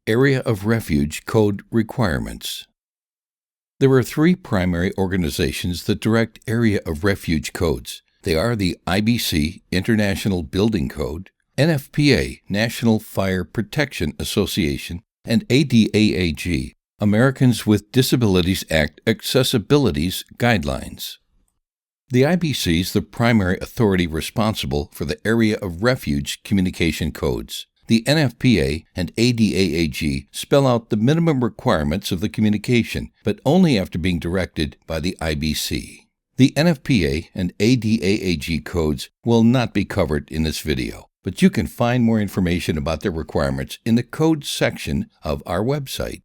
Area of Refuge Code Requirements. There are three primary organizations that direct Area of Refuge codes. They are the IBC, International Building Code, NFPA, National Fire Protection Association, and ADAAG, Americans with Disabilities Act Accessibilities Guidelines. The IBC is the primary authority responsible for the Area of Refuge communication codes. The NFPA and ADAAG spell out the minimum requirements of the communication, but only after being directed by the IBC. The NFPA and ADAAG codes will not be covered in this video, but you can find more information about their requirements in the Codes section of our website.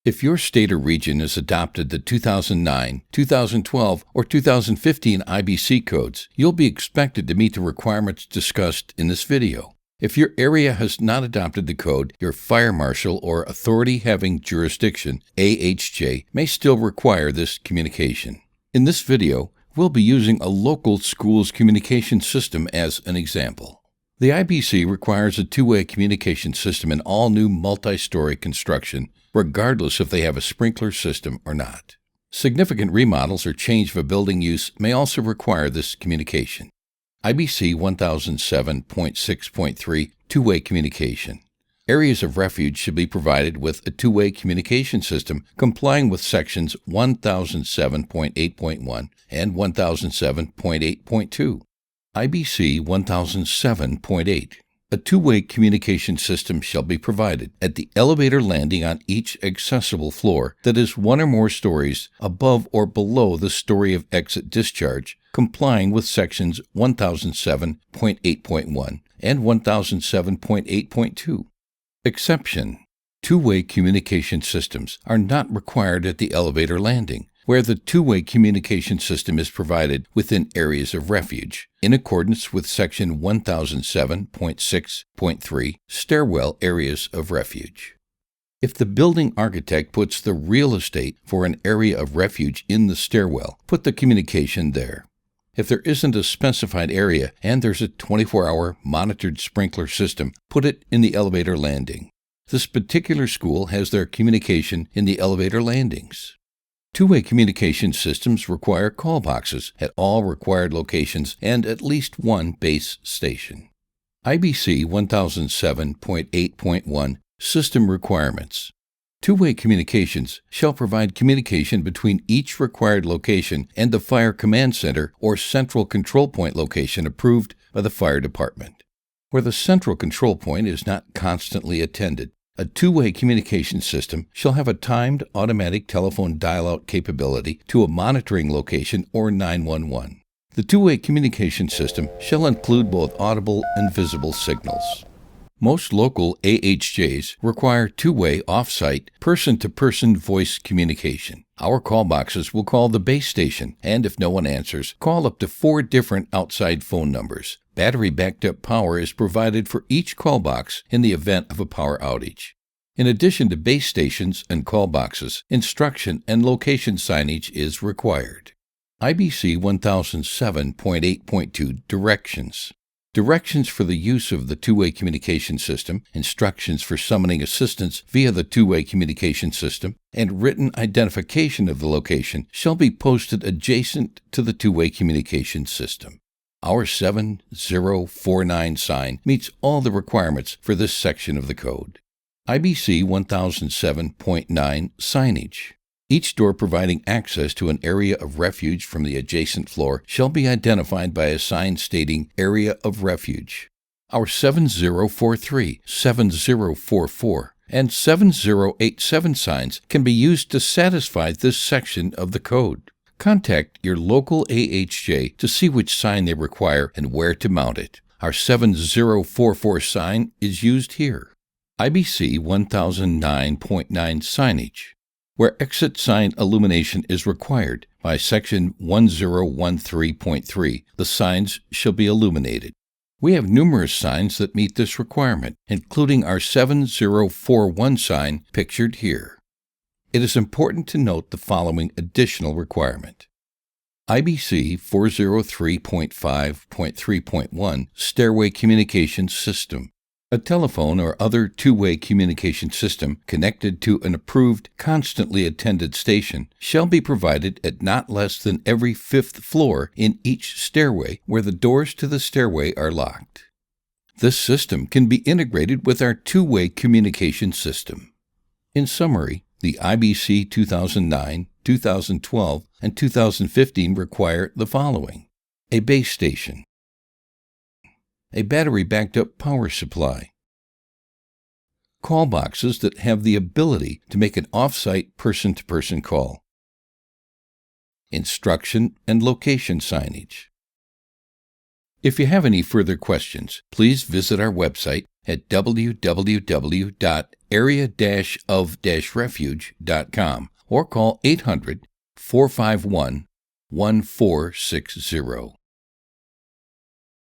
If your state or region has adopted the 2009, 2012, or 2015 IBC codes, you'll be expected to meet the requirements discussed in this video. If your area has not adopted the code, your fire marshal or authority having jurisdiction, AHJ, may still require this communication. In this video, we'll be using a local school's communication system as an example. The IBC requires a two-way communication system in all new multi-story construction, regardless if they have a sprinkler system or not. Significant remodels or change of a building use may also require this communication. IBC 1007.6.3 Two-Way Communication. Areas of refuge should be provided with a two-way communication system complying with sections 1007.8.1 and 1007.8.2. IBC 1007.8. A two-way communication system shall be provided at the elevator landing on each accessible floor that is one or more stories above or below the story of exit discharge, complying with sections 1007.8.1 and 1007.8.2. Exception: two-way communication systems are not required at the elevator landing, where the two-way communication system is provided within areas of refuge, in accordance with section 1007.6.3 Stairwell Areas of Refuge. If the building architect puts the real estate for an area of refuge in the stairwell, put the communication there. If there isn't a specified area and there's a 24-hour monitored sprinkler system, put it in the elevator landing. This particular school has their communication in the elevator landings. Two-way communication systems require call boxes at all required locations and at least one base station. IBC 1007.8.1 System Requirements. Two-way communications shall provide communication between each required location and the Fire Command Center or Central Control Point location approved by the Fire Department. Where the Central Control Point is not constantly attended, a two-way communication system shall have a timed automatic telephone dial-out capability to a monitoring location or 911. The two-way communication system shall include both audible and visible signals. Most local AHJs require two-way off-site, person-to-person voice communication. Our call boxes will call the base station, and if no one answers, call up to 4 different outside phone numbers. Battery backed-up power is provided for each call box in the event of a power outage. In addition to base stations and call boxes, instruction and location signage is required. IBC 1007.8.2 Directions. Directions for the use of the two-way communication system, instructions for summoning assistance via the two-way communication system, and written identification of the location shall be posted adjacent to the two-way communication system. Our 7049 sign meets all the requirements for this section of the code. IBC 1007.9 Signage. Each door providing access to an area of refuge from the adjacent floor shall be identified by a sign stating Area of Refuge. Our 7043, 7044, and 7087 signs can be used to satisfy this section of the code. Contact your local AHJ to see which sign they require and where to mount it. Our 7044 sign is used here. IBC 1009.9 Signage. Where exit sign illumination is required by section 1013.3, the signs shall be illuminated. We have numerous signs that meet this requirement, including our 7041 sign pictured here. It is important to note the following additional requirement. IBC 403.5.3.1 Stairway Communication System. A telephone or other two-way communication system connected to an approved, constantly attended station shall be provided at not less than every fifth floor in each stairway where the doors to the stairway are locked. This system can be integrated with our two-way communication system. In summary, the IBC 2009, 2012, and 2015 require the following: a base station, a battery-backed-up power supply, call boxes that have the ability to make an off-site person-to-person call, instruction and location signage. If you have any further questions, please visit our website at www.area-of-refuge.com or call 800-451-1460.